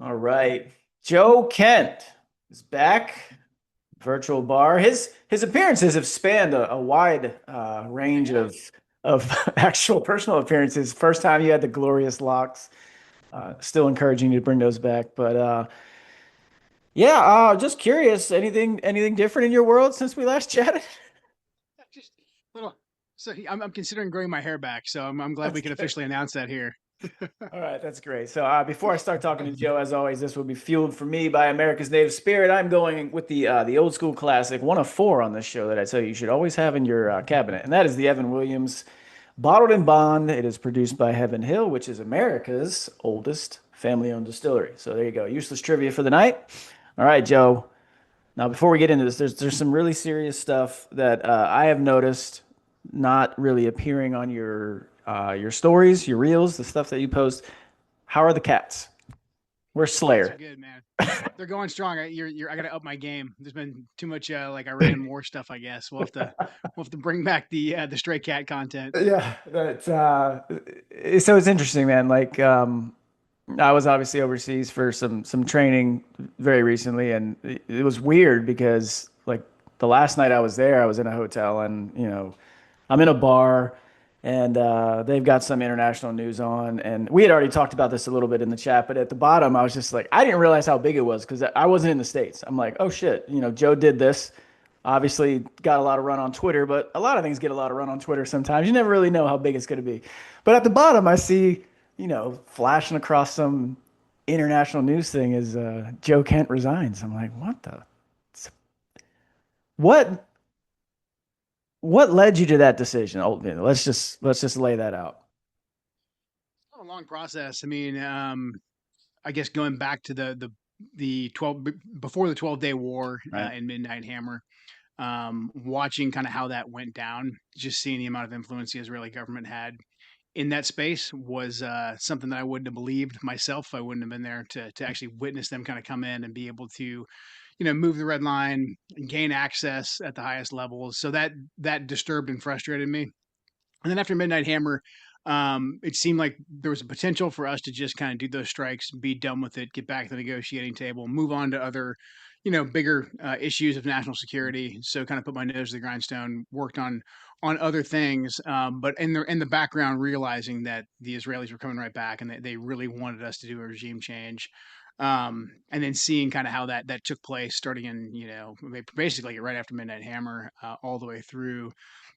All right. Joe Kent is back. Virtual bar. His appearances have spanned a wide They range have. of actual personal appearances. First time you had the glorious locks. Still encouraging you to bring those back. But yeah, just curious. Anything different in your world since we last chatted? Just little. So I'm considering growing my hair back. So I'm glad That's we can good. officially announce that here. All right, that's great. So before I start talking to Joe, as always, this will be fueled for me by America's native spirit. I'm going with the old school classic, one of four on this show that I tell you should always have in your cabinet, and that is the Evan Williams Bottled in Bond. It is produced by Heaven Hill, which is America's oldest family-owned distillery. So there you go. Useless trivia for the night. All right, Joe. Now, before we get into this, there's some really serious stuff that I have noticed not really appearing on your stories, your reels, the stuff that you post. How are the cats? Where's Cats are Slayer? good, man. They're going strong. I gotta up my game. There's been too much like Iran war stuff. I guess we'll have to bring back the stray cat content. Yeah, that's so it's interesting, man. Like I was obviously overseas for some training very recently, and it was weird because like the last night I was there, I was in a hotel, and I'm in a bar, and they've got some international news on, and we had already talked about this a little bit in the chat, but at the bottom, I was just like, I didn't realize how big it was because I wasn't in the States. I'm like, oh shit, Joe did this. Obviously, got a lot of run on Twitter, but a lot of things get a lot of run on Twitter sometimes. You never really know how big it's going to be. But at the bottom, I see, flashing across some international news thing is Joe Kent resigns. I'm like, what the? What what led you to that decision? Oh, let's just lay that out. A long process. I mean, I guess going back to the 12 before the 12-day war Right. in Midnight Hammer, watching kind of how that went down, just seeing the amount of influence the Israeli government had in that space was something that I wouldn't have believed myself. I wouldn't have been there to actually witness them kind of come in and be able to, move the red line, gain access at the highest levels. So that disturbed and frustrated me. And then after Midnight Hammer, it seemed like there was a potential for us to just kind of do those strikes, be done with it, get back to the negotiating table, move on to other, bigger issues of national security. So kind of put my nose to the grindstone, worked on other things, but in the background, realizing that the Israelis were coming right back and they really wanted us to do a regime change. And then seeing kind of how that took place, starting in basically right after Midnight Hammer, all the way through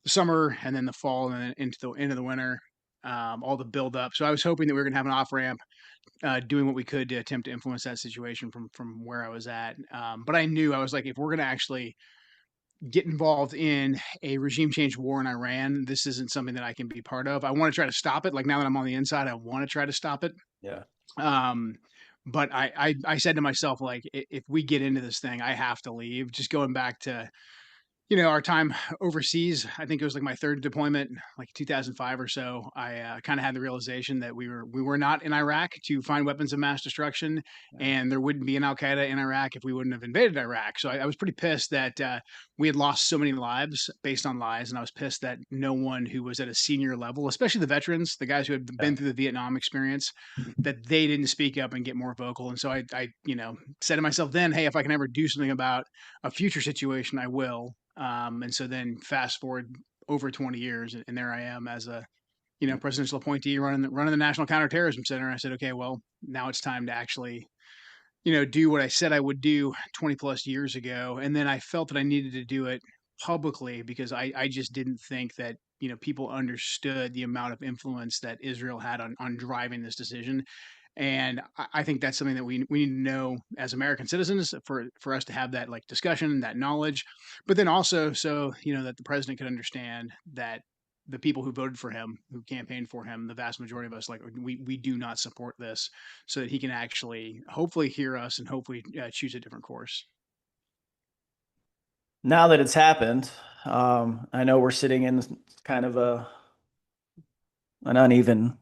the summer and then the fall and then into the end of the winter, all the build up. So I was hoping that we were going to have an off ramp, doing what we could to attempt to influence that situation from where I was at. But I knew I was like, if we're going to actually get involved in a regime change war in Iran, this isn't something that I can be part of. I want to try to stop it. Like now that I'm on the inside, I want to try to stop it. Yeah. Um, but I said to myself, like, if we get into this thing, I have to leave. Just going back to our time overseas, I think it was like my third deployment, like 2005 or so. I kind of had the realization that we were not in Iraq to find weapons of mass destruction, Yeah. and there wouldn't be an Al Qaeda in Iraq if we wouldn't have invaded Iraq. So I was pretty pissed that we had lost so many lives based on lies, and I was pissed that no one who was at a senior level, especially the veterans, the guys who had Yeah. been through the Vietnam experience, that they didn't speak up and get more vocal. And so I said to myself then, hey, if I can ever do something about a future situation, I will. And so then fast forward over 20 years, and there I am as a presidential appointee running the National Counter-Terrorism Center. I said, okay, well now it's time to actually do what I said I would do 20 plus years ago, and then I felt that I needed to do it publicly because I just didn't think that people understood the amount of influence that Israel had on driving this decision. And I think that's something that we need to know as American citizens for us to have that like discussion, that knowledge, but then also so that the president could understand that the people who voted for him, who campaigned for him, the vast majority of us, like we do not support this, so that he can actually hopefully hear us and hopefully choose a different course. Now that it's happened, I know we're sitting in kind of an uneven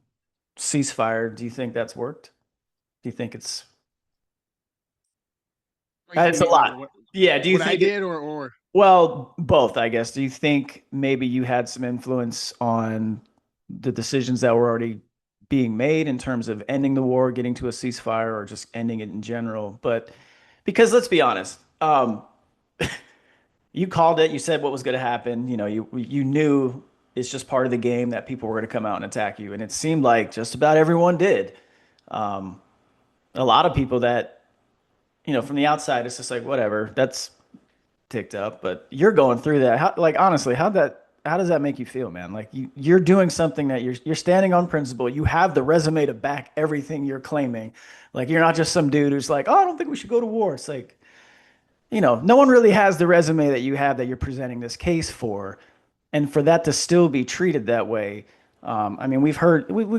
ceasefire. Do you think that's worked? Do you think Are you talking it's a about lot? Yeah. Do you what I think it? did or Well, both, I guess. Do you think maybe you had some influence on the decisions that were already being made in terms of ending the war, getting to a ceasefire, or just ending it in general. But because let's be honest, you called it, you said what was going to happen. You knew it's just part of the game that people were going to come out and attack you, and it seemed like just about everyone did. Um, a lot of people that from the outside, it's just like whatever, that's ticked up, but you're going through that. Like honestly, how does that make you feel, man? Like you're doing something that you're standing on principle. You have the resume to back everything you're claiming. Like you're not just some dude who's like, oh, I don't think we should go to war. It's like, no one really has the resume that you have that you're presenting this case for. And for that to still be treated that way, I mean, we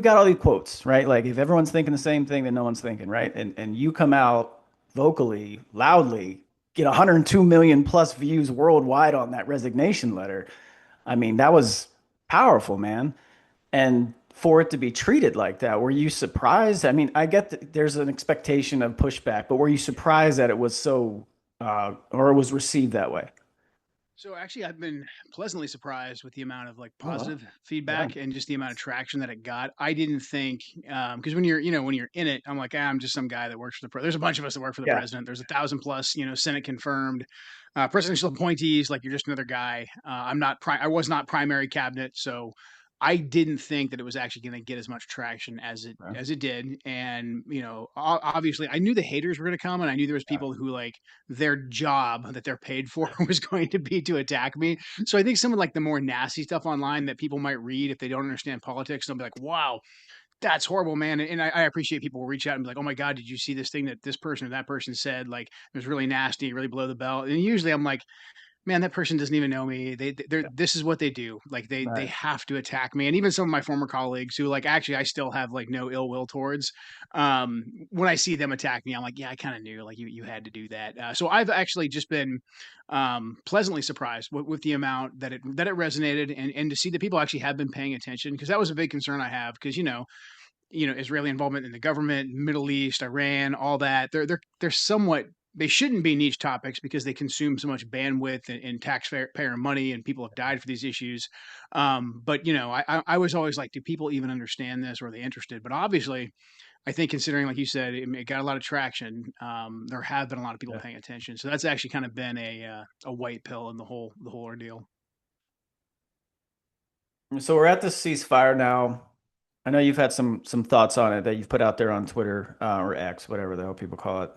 got all these quotes, right? Like if everyone's thinking the same thing, then no one's thinking, right? And you come out vocally, loudly, get 102 million plus views worldwide on that resignation letter. I mean, that was powerful, man. And for it to be treated like that, were you surprised? I mean, I get that there's an expectation of pushback, but were you surprised that it was or it was received that way? So actually, I've been pleasantly surprised with the amount of like Oh, wow. positive Yeah. feedback and just the amount of traction that it got. I didn't think because when you're in it, I'm like, I'm just some guy that works for There's a bunch of us that work for the Yeah. president. There's 1,000 plus Senate confirmed presidential appointees. Like you're just another guy. I was not primary cabinet, so I didn't think that it was actually going to get as much traction Yeah. as it did. And obviously, I knew the haters were going to come, and I knew there was people who like their job that they're paid for was going to be to attack me. So I think some of like the more nasty stuff online that people might read if they don't understand politics, they'll be like, "Wow, that's horrible, man." And I appreciate people will reach out and be like, "Oh my God, did you see this thing that this person or that person said? Like, it was really nasty, really below the belt." And usually I'm like, man, that person doesn't even know me. They're this is what they do. Like they Right. have to attack me. And even some of my former colleagues who like actually I still have like no ill will towards. When I see them attack me, I'm like, yeah, I kind of knew like you had to do that. So I've actually just been pleasantly surprised with the amount that it resonated and to see that people actually have been paying attention because that was a big concern I have because Israeli involvement in the government, Middle East, Iran, all that. They're somewhat they shouldn't be niche topics because they consume so much bandwidth and taxpayer money, and people have died for these issues. But I was always like, do people even understand this? Or are they interested? But obviously, I think considering, like you said, it got a lot of traction. There have been a lot of people Yeah. paying attention, so that's actually kind of been a white pill in the whole ordeal. So we're at the ceasefire now. I know you've had some thoughts on it that you've put out there on Twitter or X, whatever the hell people call it.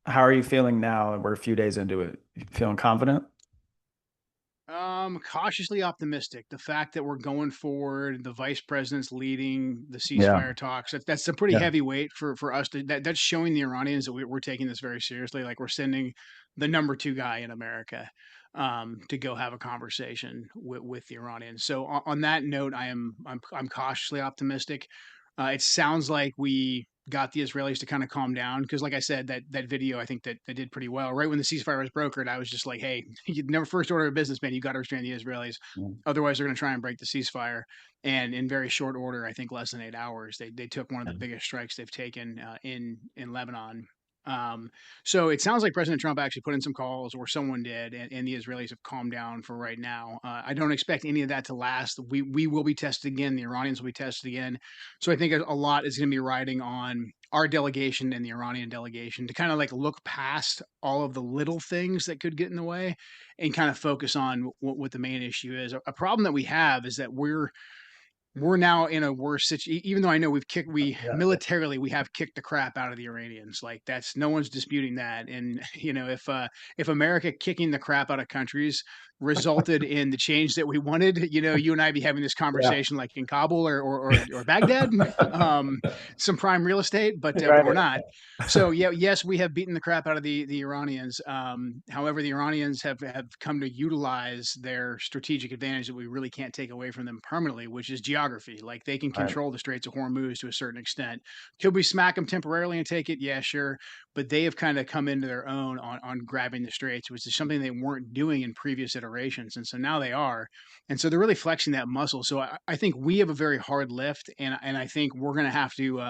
How are you feeling now? We're a few days into it. You feeling confident? Cautiously optimistic. The fact that we're going forward, the vice president's leading the Yeah. ceasefire talks. That's a pretty Yeah. heavy weight for us to. That's showing the Iranians that we're taking this very seriously. Like we're sending the number two guy in America to go have a conversation with the Iranians. So on that note, I'm cautiously optimistic. It sounds like we got the Israelis to kind of calm down because, like I said, that video I think that they did pretty well. Right when the ceasefire was brokered, I was just like, "Hey, you never first order of business, man. You got to restrain the Israelis, Yeah. otherwise they're going to try and break the ceasefire." And in very short order, I think less than 8 hours, they took one of the biggest strikes they've taken in Lebanon. Um, so it sounds like President Trump actually put in some calls, or someone did, and the Israelis have calmed down for right now. I don't expect any of that to last. We will be tested again. The Iranians will be tested again. So I think a lot is going to be riding on our delegation and the Iranian delegation to kind of like look past all of the little things that could get in the way and kind of focus on what the main issue is. A problem that we have is that we're now in a worse situation. Even though I know we Yeah. militarily we have kicked the crap out of the Iranians. Like that's no one's disputing that. And if America kicking the crap out of countries resulted in the change that we wanted, you and I be having this Yeah. conversation like in Kabul or Baghdad, some prime real estate, but we're Right. not. So yeah, yes, we have beaten the crap out of the Iranians. However, the Iranians have come to utilize their strategic advantage that we really can't take away from them permanently, which is geography. Like they can Right. control the Straits of Hormuz to a certain extent. Could we smack them temporarily and take it? Yeah, sure. But they have kind of come into their own on grabbing the Straits, which is something they weren't doing in previous iterations, and so now they are. And so they're really flexing that muscle. So I think we have a very hard lift, and I think we're going to have to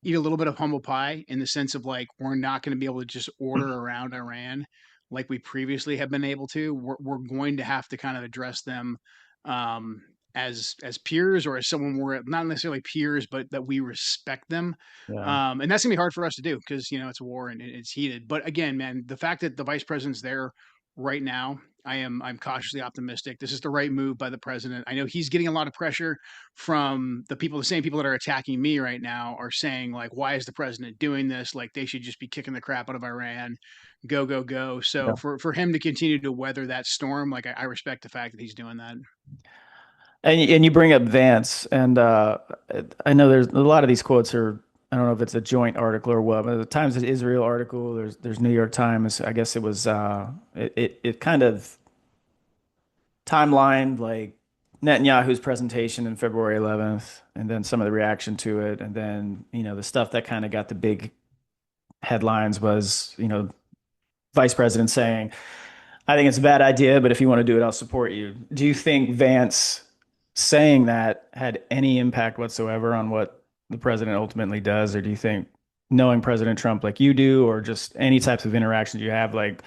eat a little bit of humble pie in the sense of like we're not going to be able to just order around Iran like we previously have been able to. We're going to have to kind of address them as peers, or as someone we're not necessarily peers, but that we respect them. Yeah. And that's gonna be hard for us to do because it's a war and it's heated. But again, man, the fact that the vice president's there right now, I'm cautiously optimistic. This is the right move by the president. I know he's getting a lot of pressure from the same people that are attacking me right now are saying like, why is the president doing this? Like they should just be kicking the crap out of Iran. Go, go, go. So Yeah. for him to continue to weather that storm, like I respect the fact that he's doing that. And you bring up Vance, and I know there's a lot of these quotes are, I don't know if it's a joint article or what, but the Times of Israel article, there's New York Times. I guess it was it kind of timelined like Netanyahu's presentation in February 11th, and then some of the reaction to it, and then the stuff that kind of got the big headlines was vice president saying, I think it's a bad idea, but if you want to do it, I'll support you. Do you think Vance saying that had any impact whatsoever on what the president ultimately does? Or do you think knowing President Trump like you do, or just any types of interactions you have, like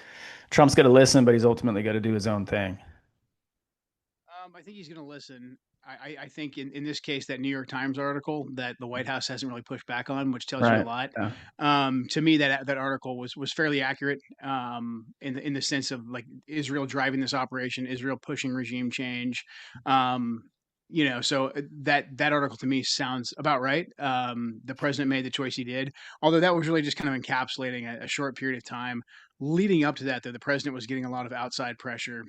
Trump's going to listen, but he's ultimately going to do his own thing? I think he's going to listen. I think in this case, that New York Times article that the White House hasn't really pushed back on, which tells you a Right. lot. Yeah. To me, that article was fairly accurate in the sense of like Israel driving this operation, Israel pushing regime change. Um, so that article to me sounds about right. The president made the choice he did, although that was really just kind of encapsulating a short period of time. Leading up to that, though, the president was getting a lot of outside pressure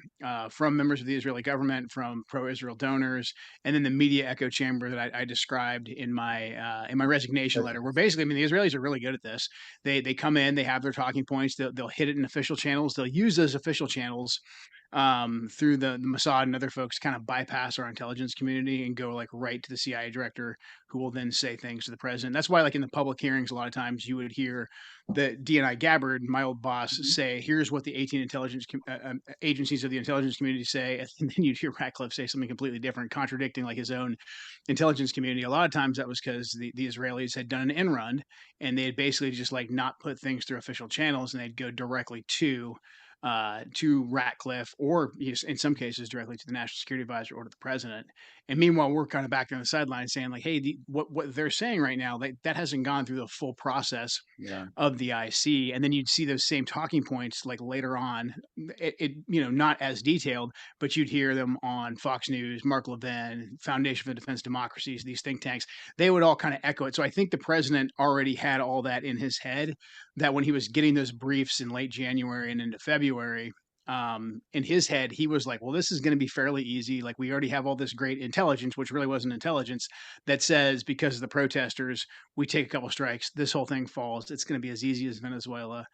from members of the Israeli government, from pro-Israel donors, and then the media echo chamber that I described in my resignation letter. Where basically, I mean, the Israelis are really good at this. They come in, they have their talking points, they'll hit it in official channels, they'll use those official channels through the Mossad and other folks, kind of bypass our intelligence community and go like right to the CIA director, who will then say things to the president. That's why, like in the public hearings, a lot of times you would hear the DNI Gabbard, my old boss, say, "Here's what the 18 agencies of the intelligence community say," and then you'd hear Ratcliffe say something completely different, contradicting like his own intelligence community. A lot of times that was because the Israelis had done an end run and they had basically just like not put things through official channels, and they'd go directly to Ratcliffe, or in some cases directly to the national security advisor or to the president. And meanwhile, we're kind of back on the sidelines saying like, hey, what they're saying right now, that hasn't gone through the full process Yeah. of the IC. And then you'd see those same talking points like later on, not as detailed, but you'd hear them on Fox News, Mark Levin, Foundation for Defense Democracies, these think tanks. They would all kind of echo it. So I think the president already had all that in his head, that when he was getting those briefs in late January and into February, in his head, he was like, well, this is going to be fairly easy. Like, we already have all this great intelligence, which really wasn't intelligence, that says because of the protesters, we take a couple strikes, this whole thing falls. It's going to be as easy as Venezuela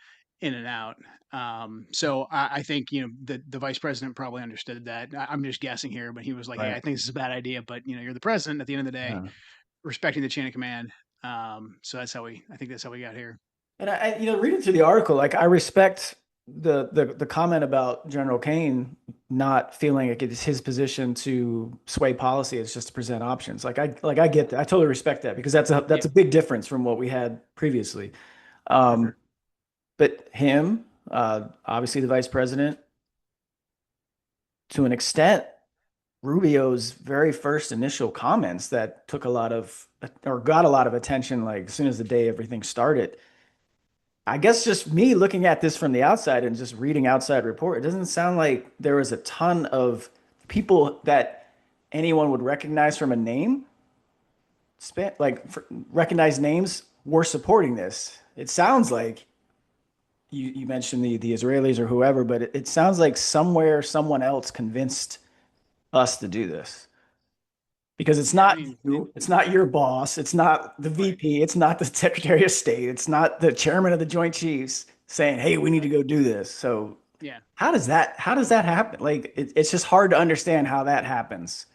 in and out. So I think, the vice president probably understood that. I'm just guessing here, but he was like, hey, Right. I think this is a bad idea, but you're the president at the end of the day, Yeah. respecting the chain of command. So I think that's how we got here. And reading through the article, like I respect the comment about General Kane not feeling like it's his position to sway policy. It's just to present options. Like I get that. I totally respect that because Yeah, that's a big difference from what we had previously. for Um, sure. but him, obviously the vice president, to an extent, Rubio's very first initial comments that took a lot of or got a lot of attention, like as soon as the day everything started. I guess just me looking at this from the outside and just reading outside report, it doesn't sound like there was a ton of people that anyone would recognize from a name, recognize names were supporting this. It sounds like you mentioned the Israelis or whoever, but it sounds like somewhere someone else convinced us to do this. Because it's Yeah, I not mean, you, it's not your boss, it's not the right. VP, it's not the Secretary of State, it's not the chairman of the Joint Chiefs saying, "Hey, we need to Right. go do this." So Yeah. how does that happen? Like it's just hard to understand how that happens.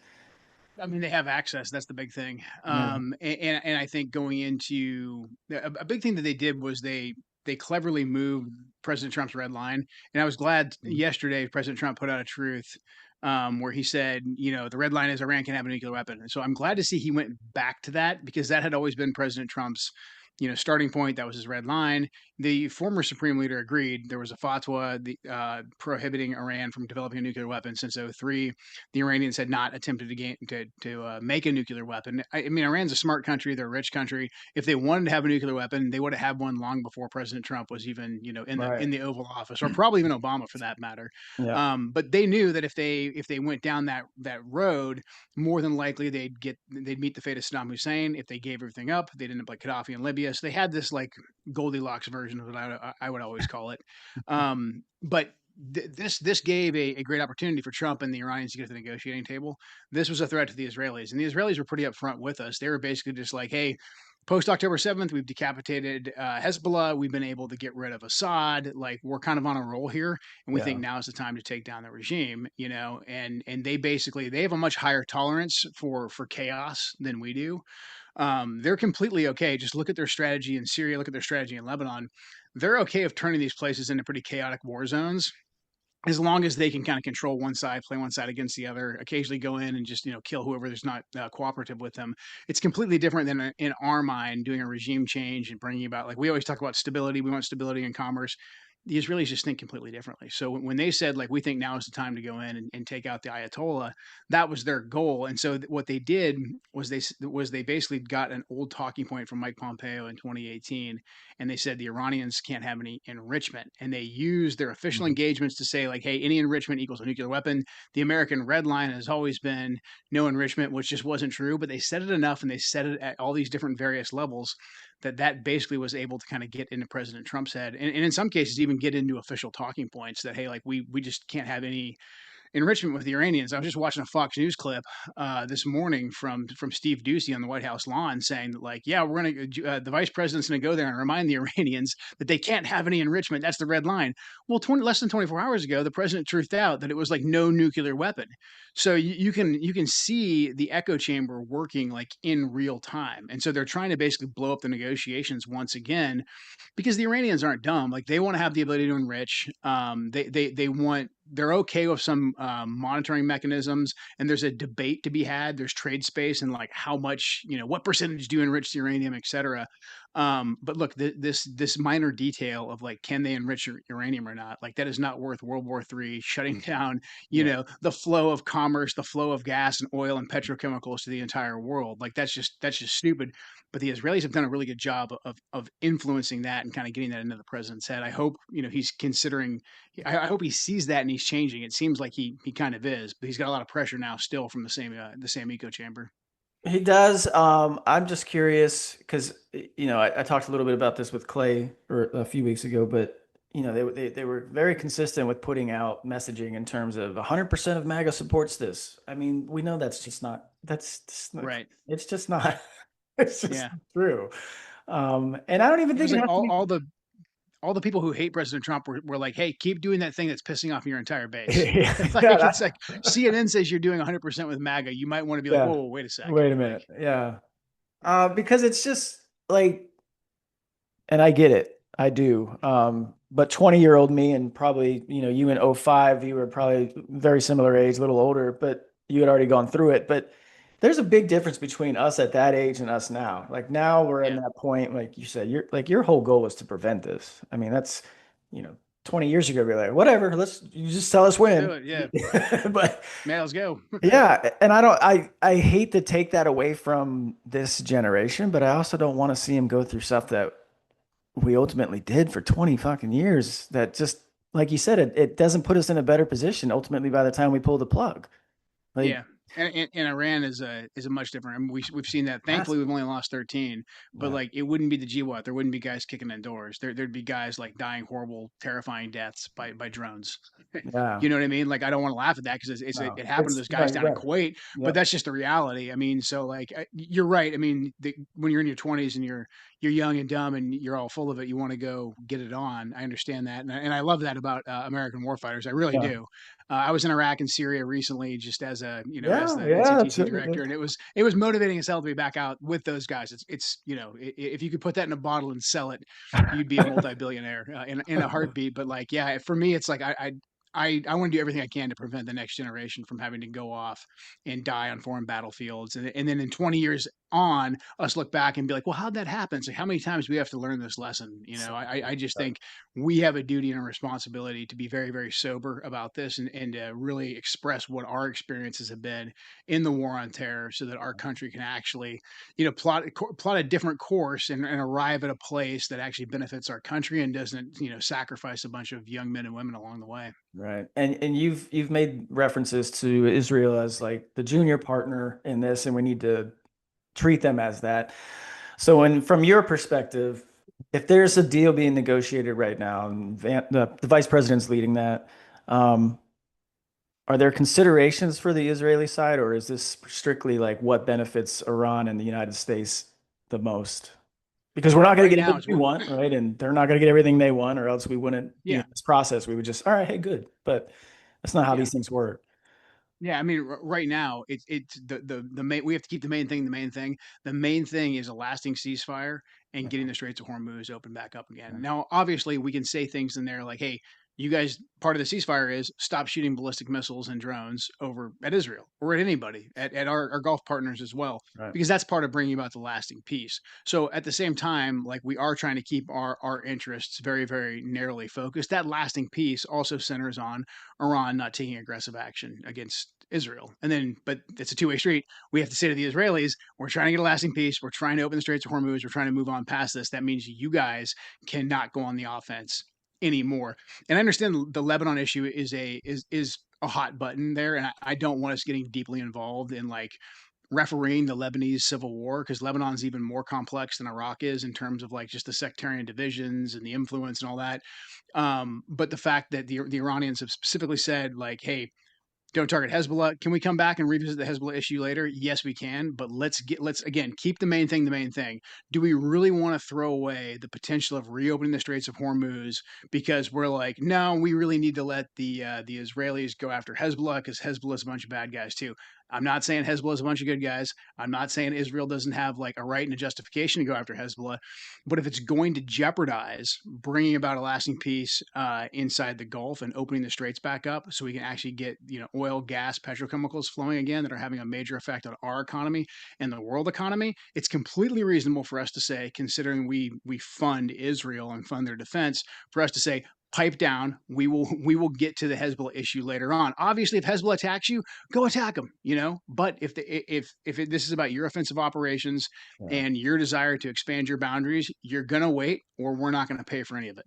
I mean, they have access. That's the big thing. Yeah. And I think going into a big thing that they did was they cleverly moved President Trump's red line. And I was glad yesterday President Trump put out a truth where he said, the red line is Iran can have a nuclear weapon. And so I'm glad to see he went back to that, because that had always been President Trump's starting point. That was his red line. The former supreme leader agreed. There was a fatwa prohibiting Iran from developing a nuclear weapon since '03. The Iranians had not attempted to make a nuclear weapon. I mean, Iran's a smart country. They're a rich country. If they wanted to have a nuclear weapon, they would have had one long before President Trump was even, in the Right. Oval Office, or probably even Obama for that matter. Yeah. But they knew that if they went down that road, more than likely they'd meet the fate of Saddam Hussein. If they gave everything up, they'd end up like Gaddafi in Libya. So they had this like Goldilocks version of what I would always call it. But this gave a great opportunity for Trump and the Iranians to get to the negotiating table. This was a threat to the Israelis, and the Israelis were pretty upfront with us. They were basically just like, "Hey, post October 7th, we've decapitated Hezbollah. We've been able to get rid of Assad. Like we're kind of on a roll here, and we think Yeah. now is the time to take down the regime." And they have a much higher tolerance for chaos than we do. They're completely okay. Just look at their strategy in Syria. Look at their strategy in Lebanon. They're okay of turning these places into pretty chaotic war zones as long as they can kind of control one side, play one side against the other, occasionally go in and just kill whoever is not cooperative with them. It's completely different than in our mind doing a regime change and bringing about, like we always talk about stability. We want stability in commerce. The Israelis just think completely differently. So when they said like we think now is the time to go in and take out the Ayatollah, that was their goal. And so what they did was they basically got an old talking point from Mike Pompeo in 2018, and they said the Iranians can't have any enrichment. And they used their official Mhm. engagements to say, like, hey, any enrichment equals a nuclear weapon. The American red line has always been no enrichment, which just wasn't true. But they said it enough and they said it at all these different various levels that basically was able to kind of get into President Trump's head. And in some cases, even get into official talking points that, hey, like, we just can't have any enrichment with the Iranians. I was just watching a Fox News clip this morning from Steve Ducey on the White House lawn saying that, like, yeah, we're going to the vice president's going to go there and remind the Iranians that they can't have any enrichment. That's the red line. Well, less than 24 hours ago, the president truthed out that it was like no nuclear weapon. So you can see the echo chamber working like in real time, and so they're trying to basically blow up the negotiations once again because the Iranians aren't dumb. Like they want to have the ability to enrich. They're okay with some monitoring mechanisms, and there's a debate to be had. There's trade space and like how much, what percentage do you enrich the uranium, et cetera. But look, this minor detail of like can they enrich uranium or not, like that is not worth World War III shutting down, Yeah. the flow of commerce, the flow of gas and oil and petrochemicals to the entire world. Like that's just stupid. But the Israelis have done a really good job of influencing that and kind of getting that into the president's head. I hope he's considering. I hope he sees that and he's changing. It seems like he kind of is, but he's got a lot of pressure now still from the same echo chamber. He does. I'm just curious because I talked a little bit about this with Clay a few weeks ago, but they were very consistent with putting out messaging in terms of 100% of MAGA supports this. I mean, we know that's just not Right. it's just not it's just Yeah. true. And I don't even It think was it like has to be. all the people who hate President Trump were like, hey, keep doing that thing that's pissing off your entire base. Yeah, Like it's like CNN says you're doing 100% with MAGA. You might want to be like, yeah. whoa, wait a sec. Wait a Like, minute. Yeah. Because it's just like, and I get it. I do. But 20-year-old me and probably, you in '05, you were probably very similar age, a little older, but you had already gone through it. But there's a big difference between us at that age and us now. Like now we're in yeah, that point, like you said, your whole goal was to prevent this. I mean, that's, you know, 20 years ago, we're like, whatever, you just tell us let's do when. it. Yeah. But Man, let's go. yeah, and I hate to take that away from this generation, but I also don't want to see him go through stuff that we ultimately did for 20 fucking years that just like you said, it doesn't put us in a better position ultimately by the time we pull the plug. Like Yeah, and Iran is a much different. I mean, we've seen that. Thankfully, we've massive. only lost 13, but Yeah. like it wouldn't be the GWAT. There wouldn't be guys kicking in doors. There'd be guys like dying horrible, terrifying deaths by drones. Yeah. You know what I mean? Like I don't want to laugh at that because No. it happened to It's those no, guys you're down in right. Kuwait, but Yep. that's just the reality. I mean, so like you're right. I mean, when you're in your 20s and you're young and dumb and you're all full of it, you want to go get it on. I understand that, and I love that about American warfighters. I really Yeah. do. I was in Iraq and Syria recently, just as as Yeah. the Yeah. That's NCTC it. director, and it was motivating as hell to be back out with those guys. It's if you could put that in a bottle and sell it, you'd be a multi-billionaire in a heartbeat. But like, yeah, for me, it's like I want to do everything I can to prevent the next generation from having to go off and die on foreign battlefields, and then in 20 years on, us look back and be like, well, how'd that happen? It's like, how many times do we have to learn this lesson? I just Right. think we have a duty and a responsibility to be very, very sober about this, and really express what our experiences have been in the war on terror, so that our country can actually, plot a different course, and arrive at a place that actually benefits our country and doesn't, sacrifice a bunch of young men and women along the way. Right. And you've made references to Israel as like the junior partner in this, and we need to treat them as that. So, from your perspective, if there's a deal being negotiated right now, and the vice president's leading that, um, are there considerations for the Israeli side, or is this strictly like what benefits Iran and the United States the most? Because we're not going to Right get now, everything we want, right? And they're not going to get everything they want, or else we wouldn't be yeah, in this process. We would just, all right, hey, good. But that's not how yeah. these things work. Yeah, I mean, right now, it's the main. We have to keep the main thing the main thing. The main thing is a lasting ceasefire and getting the Straits of Hormuz open back up again. Now, obviously, we can say things in there like, "Hey, you guys, part of the ceasefire is stop shooting ballistic missiles and drones over at Israel or at anybody, at our Gulf partners as well, Right. because that's part of bringing about the lasting peace." So, at the same time, like we are trying to keep our interests very, very narrowly focused. That lasting peace also centers on Iran not taking aggressive action against Israel. And then, but it's a two-way street. We have to say to the Israelis, we're trying to get a lasting peace. We're trying to open the Straits of Hormuz. We're trying to move on past this. That means you guys cannot go on the offense anymore. And I understand the Lebanon issue is a hot button there, and I don't want us getting deeply involved in like refereeing the Lebanese civil war, because Lebanon's even more complex than Iraq is in terms of like just the sectarian divisions and the influence and all that. But the fact that the Iranians have specifically said like, hey, don't target Hezbollah. Can we come back and revisit the Hezbollah issue later? Yes, we can. But let's again keep the main thing the main thing. Do we really want to throw away the potential of reopening the Straits of Hormuz because we're like, no, we really need to let the Israelis go after Hezbollah because Hezbollah is a bunch of bad guys too. I'm not saying Hezbollah is a bunch of good guys. I'm not saying Israel doesn't have like a right and a justification to go after Hezbollah, but if it's going to jeopardize bringing about a lasting peace inside the Gulf and opening the straits back up, so we can actually get oil, gas, petrochemicals flowing again that are having a major effect on our economy and the world economy, it's completely reasonable for us to say, considering we fund Israel and fund their defense, for us to say, pipe down. We will get to the Hezbollah issue later on. Obviously, if Hezbollah attacks you, go attack them. But this is about your offensive operations Yeah. and your desire to expand your boundaries, you're gonna wait, or we're not gonna pay for any of it.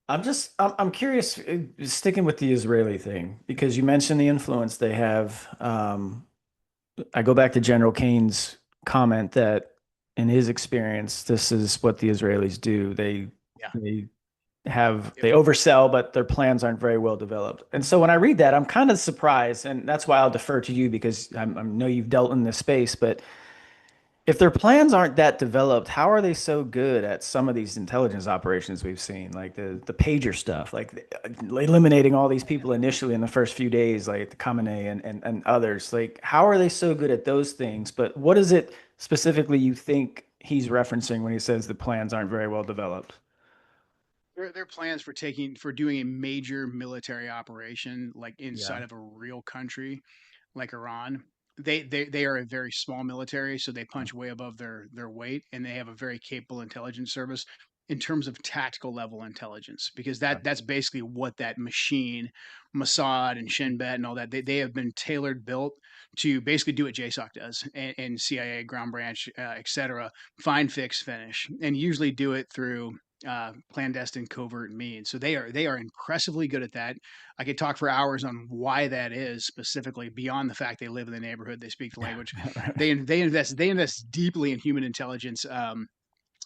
I'm curious, sticking with the Israeli thing, because you mentioned the influence they have. I go back to General Kane's comment that in his experience, this is what the Israelis do. Yeah. They Yep. they oversell, but their plans aren't very well developed. And so when I read that, I'm kind of surprised, and that's why I'll defer to you because I know you've dealt in this space. But if their plans aren't that developed, how are they so good at some of these intelligence operations we've seen, like the pager stuff, like eliminating all these people initially in the first few days, like the Khamenei and others? Like, how are they so good at those things? But what is it specifically you think he's referencing when he says the plans aren't very well developed? Their plans for doing a major military operation like Yeah. inside of a real country like Iran. They are a very small military, so they punch way above their weight, and they have a very capable intelligence service in terms of tactical level intelligence, because that's basically what that machine, Mossad and Shin Bet and all that, they have been tailored built to basically do what JSOC does, and CIA, Ground Branch, etc. Find, fix, finish, and usually do it through clandestine covert means. So they are impressively good at that. I could talk for hours on why that is specifically beyond the fact they live in the neighborhood, they speak the language. They invest deeply in human intelligence.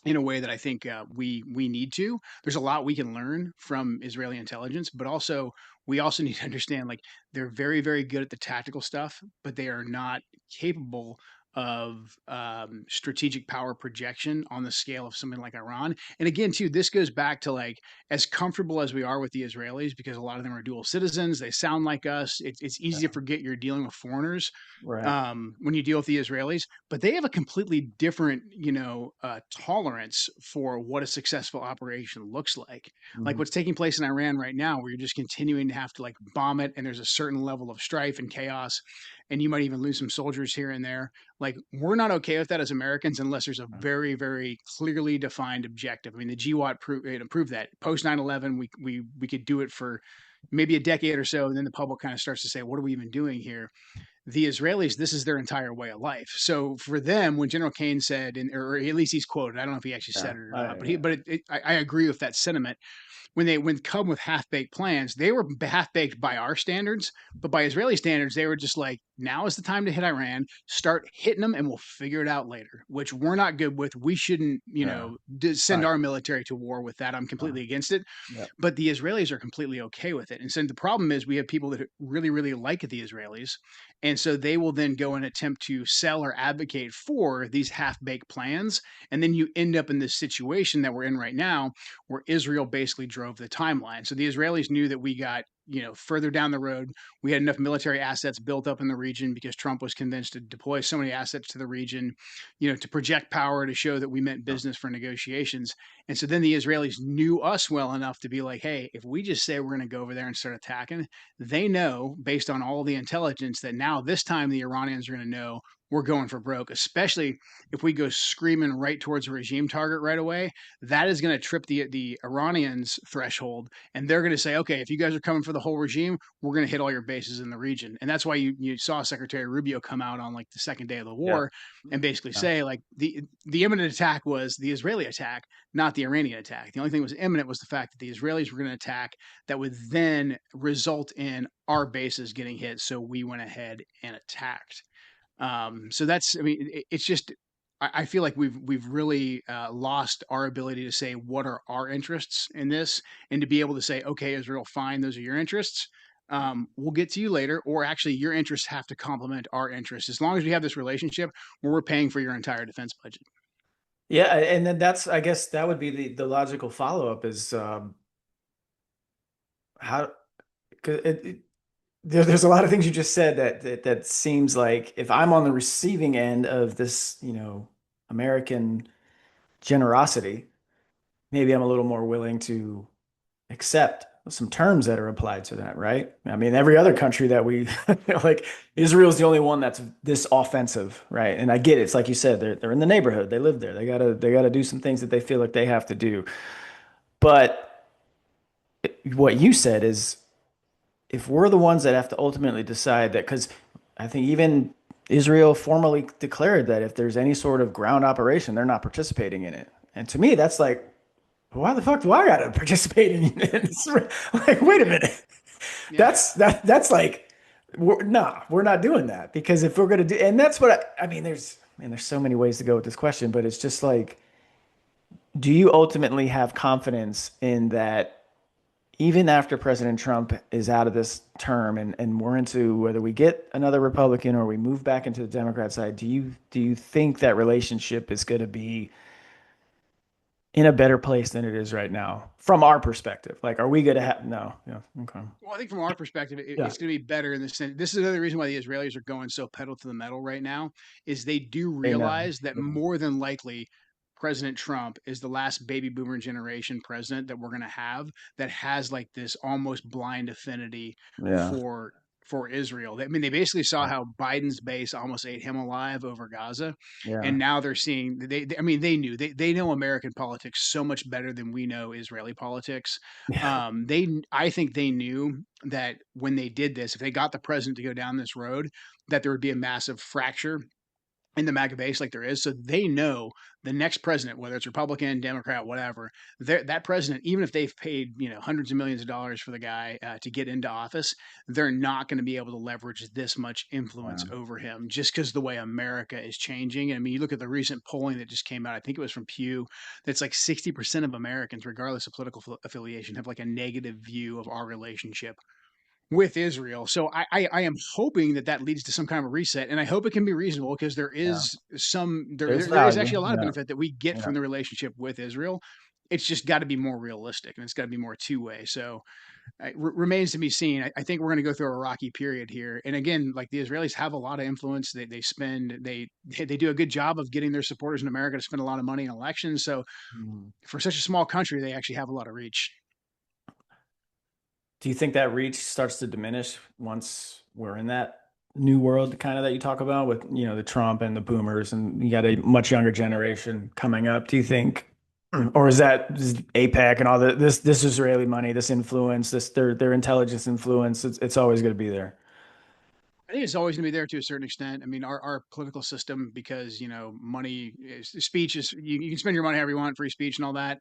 In a way that I think we need to. There's a lot we can learn from Israeli intelligence, but also we also need to understand like they're very very good at the tactical stuff, but they are not capable of strategic power projection on the scale of something like Iran. And again, too, this goes back to like as comfortable as we are with the Israelis, because a lot of them are dual citizens. They sound like us. It's easy to forget you're dealing with foreigners Right. when you deal with the Israelis, but they have a completely different, tolerance for what a successful operation looks like. Like Mhm. what's taking place in Iran right now, where you're just continuing to have to like bomb it, and there's a certain level of strife and chaos. and you might even lose some soldiers here and there. Like, we're not okay with that as Americans unless there's a very, very clearly defined objective. I mean, the GWAT proved that. Post 9/11, we could do it for maybe a decade or so, and then the public kind of starts to say, what are we even doing here? The Israelis, this is their entire way of life. So for them, when General Kane said, or at least he's quoted, I don't know if he actually Yeah. said it or not, but Yeah. I agree with that sentiment. When come with half baked plans, they were half baked by our standards, but by Israeli standards, they were just like, now is the time to hit Iran, start hitting them, and we'll figure it out later. Which we're not good with. We shouldn't, Yeah. send Right. our military to war with that. I'm completely against it. Yeah. But the Israelis are completely okay with it. And so the problem is we have people that really, really like the Israelis. And so they will then go and attempt to sell or advocate for these half baked plans. And then you end up in this situation that we're in right now, where Israel basically drove the timeline. So the Israelis knew that we got, further down the road, we had enough military assets built up in the region because Trump was convinced to deploy so many assets to the region, to project power, to show that we meant business for negotiations. And so then the Israelis knew us well enough to be like, hey, if we just say we're going to go over there and start attacking, they know based on all the intelligence that now this time the Iranians are going to know we're going for broke, especially if we go screaming right towards a regime target right away. That is going to trip the Iranians' threshold, and they're going to say, okay, if you guys are coming for the whole regime, we're going to hit all your bases in the region. And that's why you saw Secretary Rubio come out on like the second day of the Yeah. war and basically Yeah. say like the imminent attack was the Israeli attack, not the Iranian attack. The only thing that was imminent was the fact that the Israelis were going to attack that would then result in our bases getting hit. So we went ahead and attacked. So that's, I mean, it's just, I feel like we've really lost our ability to say what are our interests in this, and to be able to say, okay, Israel, fine, those are your interests. We'll get to you later, or actually, your interests have to complement our interests. As long as we have this relationship where we're paying for your entire defense budget. Yeah, and then that's, I guess that would be the logical follow-up is how 'cause there's a lot of things you just said that seems like if I'm on the receiving end of this, American generosity, maybe I'm a little more willing to accept some terms that are applied to that, right? I mean, every other country that we like, Israel's the only one that's this offensive, right? And I get it. It's like you said, they're in the neighborhood, they live there, they gotta do some things that they feel like they have to do. But what you said is if we're the ones that have to ultimately decide that, because I think even Israel formally declared that if there's any sort of ground operation, they're not participating in it. And to me, that's like, why the fuck do I gotta participate in this? Like, wait a minute. Yeah. That's like, we're not doing that because if we're gonna do, and that's what I mean. There's so many ways to go with this question, but it's just like, do you ultimately have confidence in that even after President Trump is out of this term and we're into whether we get another Republican or we move back into the Democrat side, do you think that relationship is going to be in a better place than it is right now from our perspective? Like, are we going to have no? Yeah, okay, Well, I think from our perspective, yeah, it's going to be better in the sense. This is another reason why the Israelis are going so pedal to the metal right now. Is they do they know, realize that more than likely, President Trump is the last baby boomer generation president that we're going to have that has like this almost blind affinity yeah, for Israel. I mean, they basically saw how Biden's base almost ate him alive over Gaza, yeah, and now they're seeing I mean, they knew they know American politics so much better than we know Israeli politics. yeah, I think they knew that when they did this, if they got the president to go down this road, that there would be a massive fracture in the MAGA base like there is. So they know the next president, whether it's Republican, Democrat, whatever, that president, even if they've paid hundreds of millions of dollars for the guy to get into office, they're not going to be able to leverage this much influence yeah, over him just because the way America is changing. I mean, you look at the recent polling that just came out. I think it was from Pew. That's like 60% of Americans, regardless of political affiliation, have like a negative view of our relationship with Israel. So I am hoping that that leads to some kind of a reset, and I hope it can be reasonable because there yeah. is There's there is value. actually a lot of Yeah, benefit that we get yeah. from the relationship with Israel. It's just got to be more realistic and it's got to be more two way. So it remains to be seen. I think we're going to go through a rocky period here. And again, like the Israelis have a lot of influence. They spend they do a good job of getting their supporters in America to spend a lot of money in elections. So Mhm. for such a small country, they actually have a lot of reach. Do you think that reach starts to diminish once we're in that new world kind of that you talk about with, the Trump and the boomers, and you got a much younger generation coming up. Do you think, or is that is APEC and all this Israeli money, this influence, this their intelligence influence, it's always going to be there. I think it's always going to be there to a certain extent. I mean, our political system, because money, speech is you can spend your money however you want, free speech and all that.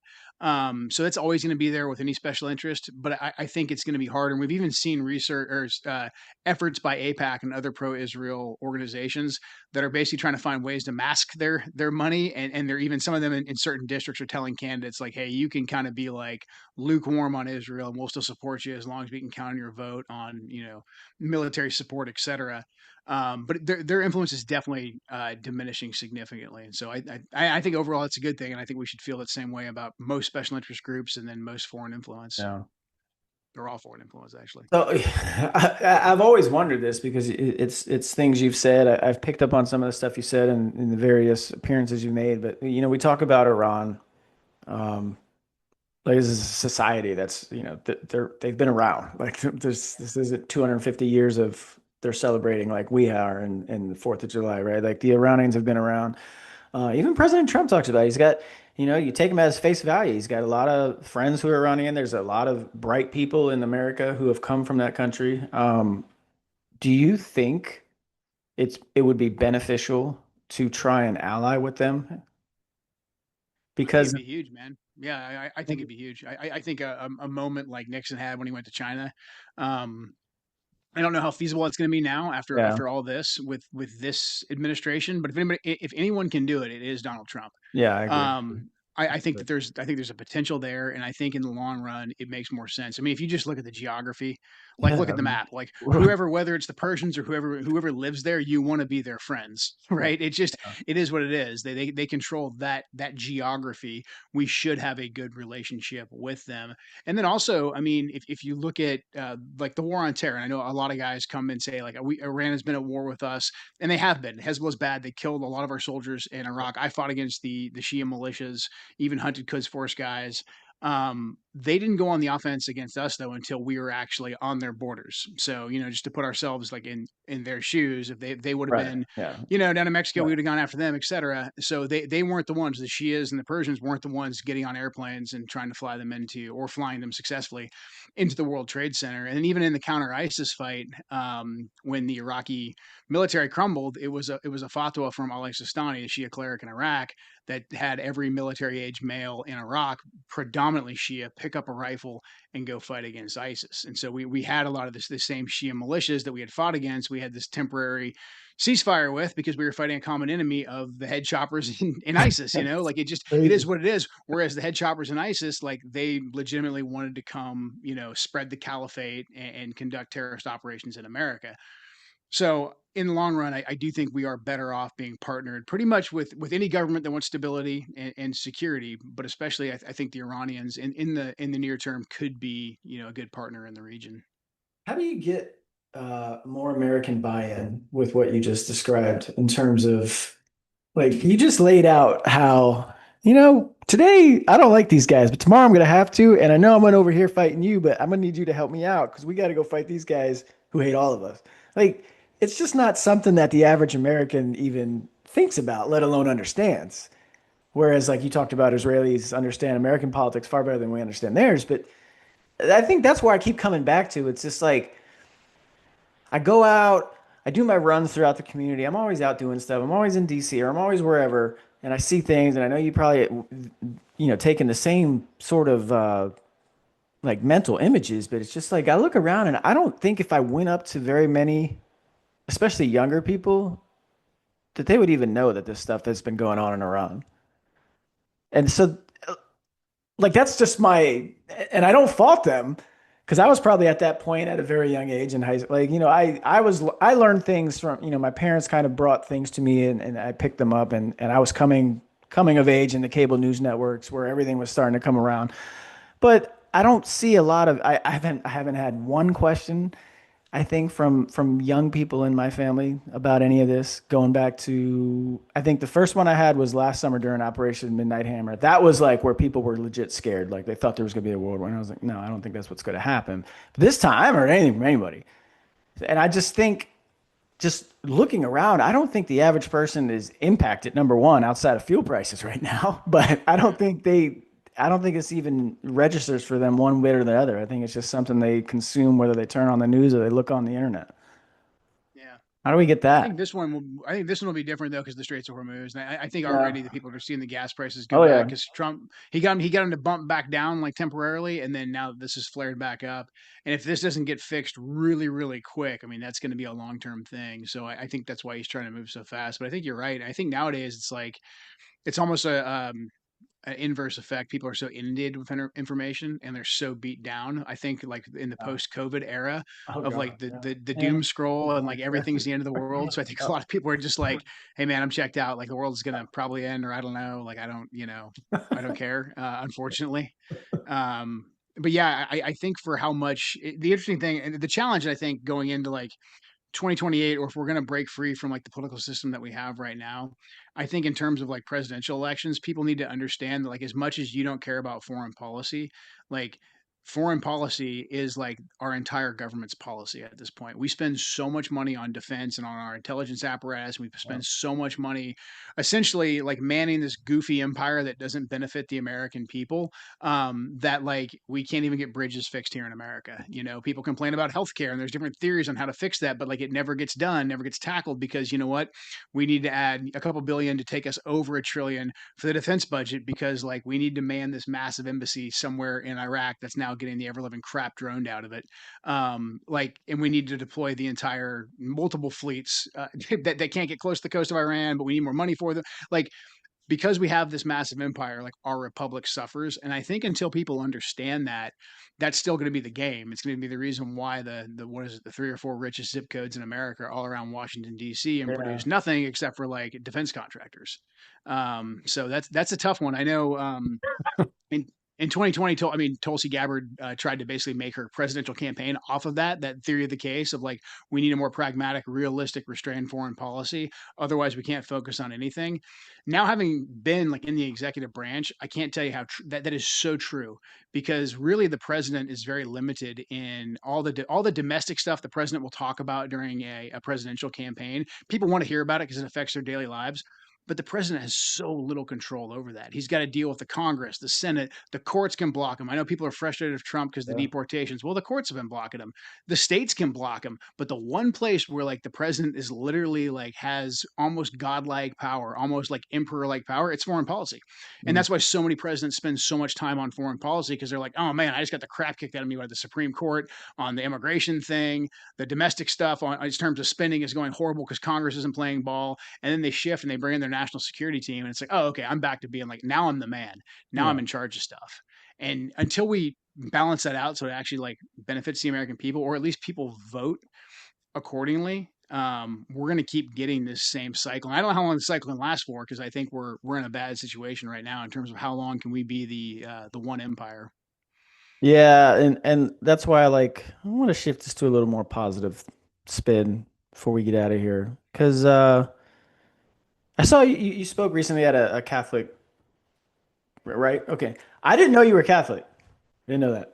So that's always going to be there with any special interest. But I think it's going to be harder. And we've even seen research or efforts by APAC and other pro-Israel organizations that are basically trying to find ways to mask their money. And they're even some of them in certain districts are telling candidates like, hey, you can kind of be like lukewarm on Israel, and we'll still support you as long as we can count on your vote on military support, etc. But their influence is definitely diminishing significantly, and so I think overall it's a good thing, and I think we should feel the same way about most special interest groups and then most foreign influence, Yeah. or all foreign influence actually. So I've always wondered this because it's things you've said. I've picked up on some of the stuff you said in the various appearances you made. But we talk about Iran. Um, like this is a society that's they've been around. Like this isn't 250 years of they're celebrating like we are in the Fourth of July, right? Like the Iranians have been around. Even President Trump talks about it. He's got, you take him as face value. He's got a lot of friends who are Iranian. There's a lot of bright people in America who have come from that country. Do you think it would be beneficial to try and ally with them? I think it'd Because be huge, man. Yeah, I think it'd be huge. I think a moment like Nixon had when he went to China. Um, I don't know how feasible it's going to be now yeah, after all this with this administration. But if anyone can do it, it is Donald Trump. yeah, I agree. I think that there's a potential there, and I think in the long run it makes more sense. I mean, if you just look at the geography, like look Yeah, at the map, like whoever, whether it's the Persians or whoever lives there, you want to be their friends, yeah, right? It is what it is. They control that geography. We should have a good relationship with them. And then also, I mean, if you look at like the war on terror, and I know a lot of guys come and say like Iran has been at war with us, and they have been. Hezbollah's bad. They killed a lot of our soldiers in Iraq. I fought against the Shia militias, even hunted Quds Force guys. They didn't go on the offense against us though until we were actually on their borders. So just to put ourselves like in their shoes, if they would have right, been, yeah, down in Mexico, we right, would have gone after them, etc. So they weren't the ones. The Shias and the Persians weren't the ones getting on airplanes and trying to fly them into or flying them successfully into the World Trade Center. And even in the counter ISIS fight, when the Iraqi military crumbled, it was a fatwa from Ali Sistani, a Shia cleric in Iraq, that had every military age male in Iraq, predominantly Shia, pick up a rifle and go fight against ISIS. And so we had a lot of the same Shia militias that we had fought against. We had this temporary ceasefire with because we were fighting a common enemy of the head choppers in ISIS. Like it is crazy. what it is. Whereas the head choppers in ISIS, like they legitimately wanted to come, spread the caliphate and conduct terrorist operations in America. So in the long run, I do think we are better off being partnered pretty much with any government that wants stability and security, but especially I think the Iranians in the near term could be a good partner in the region. How do you get more American buy-in with what you just described in terms of like you just laid out how, today I don't like these guys, but tomorrow I'm gonna have to, and I know I'm going over here fighting you, but I'm gonna need you to help me out because we got to go fight these guys who hate all of us. Like it's just not something that the average American even thinks about, let alone understands. Whereas, like you talked about, Israelis understand American politics far better than we understand theirs. But I think that's where I keep coming back to. It's just like I go out, I do my runs throughout the community. I'm always out doing stuff. I'm always in DC or I'm always wherever, and I see things. And I know you probably, taking the same sort of like mental images, but it's just like I look around and I don't think if I went up to very many, especially younger people, that they would even know that this stuff that's been going on in Iran. And so like that's just my and I don't fault them because I was probably at that point at a very young age in high school. Like, I learned things from, my parents kind of brought things to me and I picked them up and I was coming of age in the cable news networks where everything was starting to come around. But I don't see a lot of I haven't had one question I think from young people in my family about any of this, going back to I think the first one I had was last summer during Operation Midnight Hammer. That was like where people were legit scared, like they thought there was going to be a world war. And I was like, no, I don't think that's what's going to happen. But this time, I haven't heard anything from anybody, and I just think just looking around, I don't think the average person is impacted, number one, outside of fuel prices right now. But Yeah. I don't think it's even registers for them one way or the other. I think it's just something they consume, whether they turn on the news or they look on the internet. Yeah. How do we get I that? think this one will. I think this one will be different though, because the Straits of Hormuz. And I think Yeah. already the people are seeing the gas prices go Oh back yeah. because Trump he got him to bump back down like temporarily, and then now this has flared back up. And if this doesn't get fixed really, really quick, I mean that's going to be a long term thing. So I think that's why he's trying to move so fast. But I think you're right. I think nowadays it's like it's almost a an inverse effect. People are so inundated with information and they're so beat down. I think like in the Yeah. post-COVID era Oh of God. like the Yeah. the Yeah. doom scroll and Yeah. like everything's the end of the world. So I think a lot of people are just like, hey man, I'm checked out. Like the world's gonna probably end, or I don't know. Like I don't, I don't care. Unfortunately. But yeah, I think for how much the interesting thing and the challenge I think going into like 2028, or if we're going to break free from like the political system that we have right now, I think in terms of like presidential elections, people need to understand that like as much as you don't care about foreign policy, like foreign policy is like our entire government's policy at this point. We spend so much money on defense and on our intelligence apparatus. We Yeah. spend so much money essentially like manning this goofy empire that doesn't benefit the American people, that like we can't even get bridges fixed here in America. People complain about healthcare and there's different theories on how to fix that, but like it never gets done, never gets tackled because you know what? We need to add a couple billion to take us over a trillion for the defense budget because like we need to man this massive embassy somewhere in Iraq that's now getting the ever living crap droned out of it. And we need to deploy the entire multiple fleets that can't get close to the coast of Iran, but we need more money for them. Like because we have this massive empire, like our republic suffers. And I think until people understand that, that's still going to be the game. It's going to be the reason why the what is it, the three or four richest zip codes in America are all around Washington D.C. and Yeah. produce nothing except for like defense contractors. So that's a tough one. I know. In in 2020, Tulsi Gabbard tried to basically make her presidential campaign off of that theory of the case of like we need a more pragmatic, realistic, restrained foreign policy. Otherwise, we can't focus on anything. Now, having been like in the executive branch, I can't tell you how that is so true because really the president is very limited in all the domestic stuff the president will talk about during a presidential campaign. People want to hear about it because it affects their daily lives, but the president has so little control over that. He's got to deal with the Congress, the Senate, the courts can block him. I know people are frustrated with Trump because the Yeah. deportations. Well, the courts have been blocking him. The states can block him. But the one place where like the president is literally like has almost godlike power, almost like emperor like power, it's foreign policy. And Mm. that's why so many presidents spend so much time on foreign policy because they're like, oh man, I just got the crap kicked out of me by the Supreme Court on the immigration thing. The domestic stuff on in terms of spending is going horrible because Congress isn't playing ball, and then they shift and they bring in their national security team and it's like, oh okay, I'm back to being like now I'm the man, now I'm Yeah. in charge of stuff. And until we balance that out so it actually like benefits the American people, or at least people vote accordingly, we're going to keep getting this same cycle. And I don't know how long the cycle can last for because I think we're in a bad situation right now in terms of how long can we be the one empire. Yeah, and that's why I want to shift this to a little more positive spin before we get out of here. Because I saw you spoke recently at a Catholic, right? Okay. I didn't know you were Catholic. Didn't know that.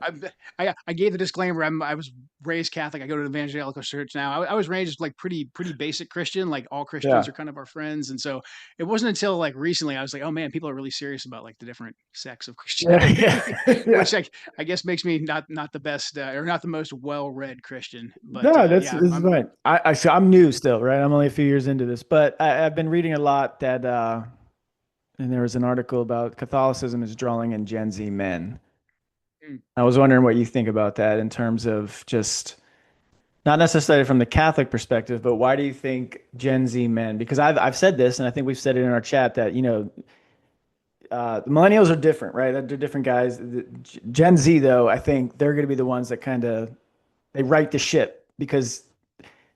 I, I gave the disclaimer. I was raised Catholic. I go to an evangelical church now. I was raised like pretty basic Christian. Like all Christians Yeah. are kind of our friends, and so it wasn't until like recently I was like, oh man, people are really serious about like the different sects of Yeah, Christianity, yeah, yeah. which I guess makes me not the best or not the most well read Christian. But No, that's yeah, this is I'm fine. So I'm new still, right? I'm only a few years into this, but I've been reading a lot that and there was an article about Catholicism is drawing in Gen Z men. mm, I was wondering what you think about that in terms of just not necessarily from the Catholic perspective, but why do you think Gen Z men? Because I've said this, and I think we've said it in our chat that the millennials are different, right? They're different guys. Gen Z, though, I think they're going to be the ones that kind of they right the ship because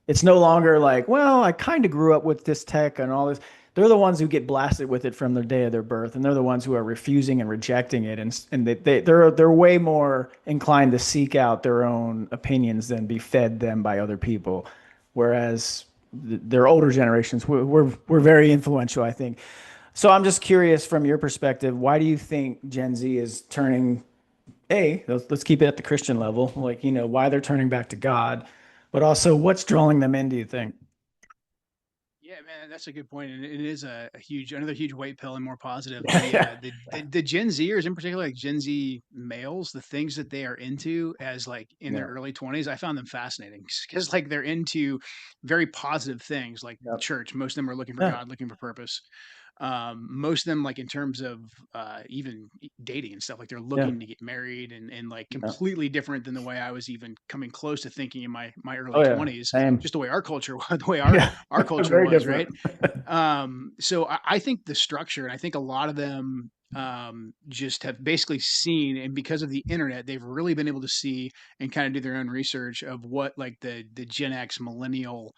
it's no longer like, well, I kind of grew up with this tech and all this. They're the ones who get blasted with it from the day of their birth, and they're the ones who are refusing and rejecting it, and they're way more inclined to seek out their own opinions than be fed them by other people. Whereas their older generations, we're very influential, I think. So I'm just curious from your perspective, why do you think Gen Z is turning let's keep it at the Christian level, why they're turning back to God, but also what's drawing them in, do you think? Yeah, man, that's a good point, and it is a huge, another huge weight pill and more positive. Yeah. The Gen Zers, in particular, like Gen Z males, the things that they are into as like in their Yeah. early 20s, I found them fascinating because like they're into very positive things like Yep. church. Most of them are looking for Yeah. God, looking for purpose. Most of them, like in terms of even dating and stuff, like they're Yeah. looking to get married and like Yeah. completely different than the way I was even coming close to thinking in my Oh early yeah. 20s. Same. Just the way our culture, the way Yeah. our culture Very was, different. right? So I think the structure, and I think a lot of them just have basically seen, and because of the internet, they've really been able to see and kind of do their own research of what like the Gen X millennial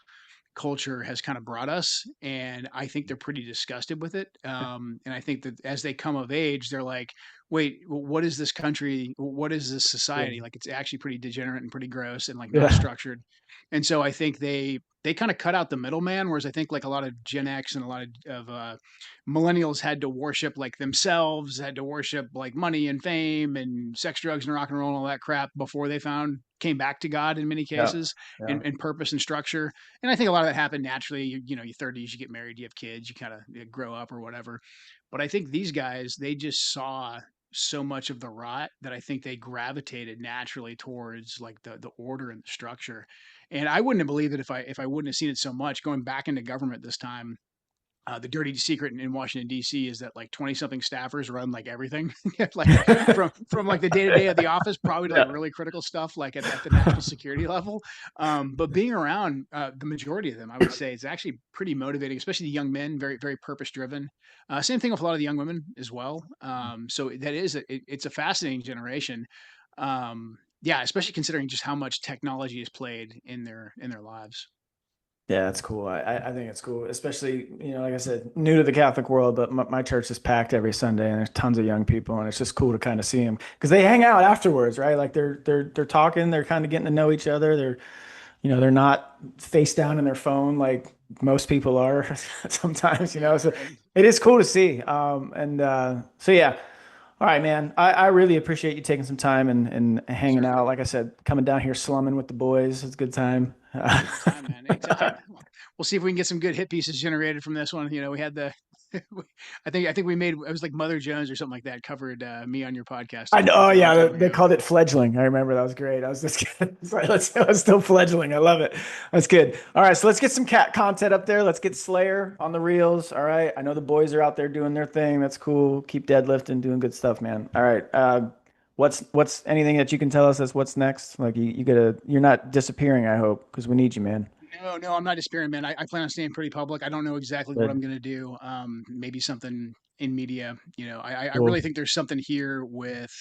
culture has kind of brought us, and I think they're pretty disgusted with it. And I think that as they come of age, they're like, "Wait, what is this country? What is this Yeah. society? Like, it's actually pretty degenerate and pretty gross and like not Yeah. structured." And so I think they kind of cut out the middleman, whereas I think like a lot of Gen X and a lot of millennials had to worship like themselves, had to worship like money and fame and sex, drugs, and rock and roll and all that crap before they found came back to God in many Yeah. cases Yeah. and purpose and structure. And I think a lot of that happened naturally. Your 30s, you get married, you have kids, you kind of grow up or whatever. But I think these guys, they just saw so much of the rot that I think they gravitated naturally towards like the order and the structure. And I wouldn't have believed it if I wouldn't have seen it so much going back into government this time. The dirty secret in Washington D.C. is that like 20 something staffers run like everything, like from like the day to day of the office, probably to like Yeah. really critical stuff like at the national security level. But being around the majority of them, I would say, is actually pretty motivating, especially the young men, very purpose driven. Same thing with a lot of the young women as well. So that is it's a fascinating generation. Yeah, especially considering just how much technology has played in their lives. Yeah, it's cool. I think it's cool, especially, like I said, new to the Catholic world, but my church is packed every Sunday and there's tons of young people and it's just cool to kind of see them because they hang out afterwards, right? Like they're talking, they're kind of getting to know each other. They're not face down in their phone like most people are sometimes, Yeah, so right. it is cool to see. And so yeah. All right, man. I really appreciate you taking some time and Yes, hanging sir. out. Like I said, coming down here slumming with the boys. It's a good time. Anytime, man. Anytime. We'll see if we can get some good hit pieces generated from this one. We had the, I think we made it was like Mother Jones or something like that covered me on your podcast I know. Oh, a long yeah, time they ago. called it fledgling. I remember that was great. I was just kidding. Sorry, I was still fledgling. I love it. That's good. All right, so let's get some cat content up there. Let's get Slayer on the reels. All right. I know the boys are out there doing their thing. That's cool. Keep deadlifting, doing good stuff, man. All right. What's anything that you can tell us as what's next? Like you're not disappearing, I hope, because we need you, man. No, I'm not despairing, man. I plan on staying pretty public. I don't know exactly what I'm Good. going to do. Maybe something in media. I really Cool. think there's something here with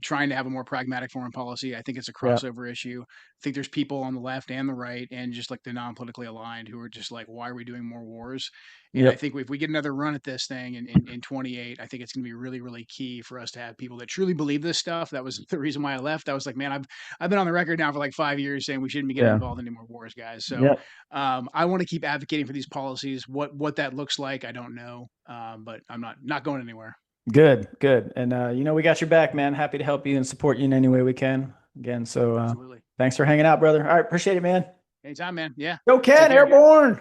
trying to have a more pragmatic foreign policy. I think it's a Yeah. crossover issue. I think there's people on the left and the right and just like the non-politically aligned who are just like, why are we doing more wars? And I Yep. think if we get another run at this thing in 28, I think it's going to be really, really key for us to have people that truly believe this stuff. That was the reason why I left. I was like, man, I've been on the record now for like 5 years saying we shouldn't be getting Yeah. involved in any more wars, guys. So Yep. I want to keep advocating for these policies. What that looks like, I don't know, but I'm not going anywhere. Good. Good. And we got your back, man. Happy to help you and support you in any way we can. Again, so Absolutely. thanks for hanging out, brother. All right, appreciate it, man. Anytime, man. Yeah. Go Take Ken, care. airborne.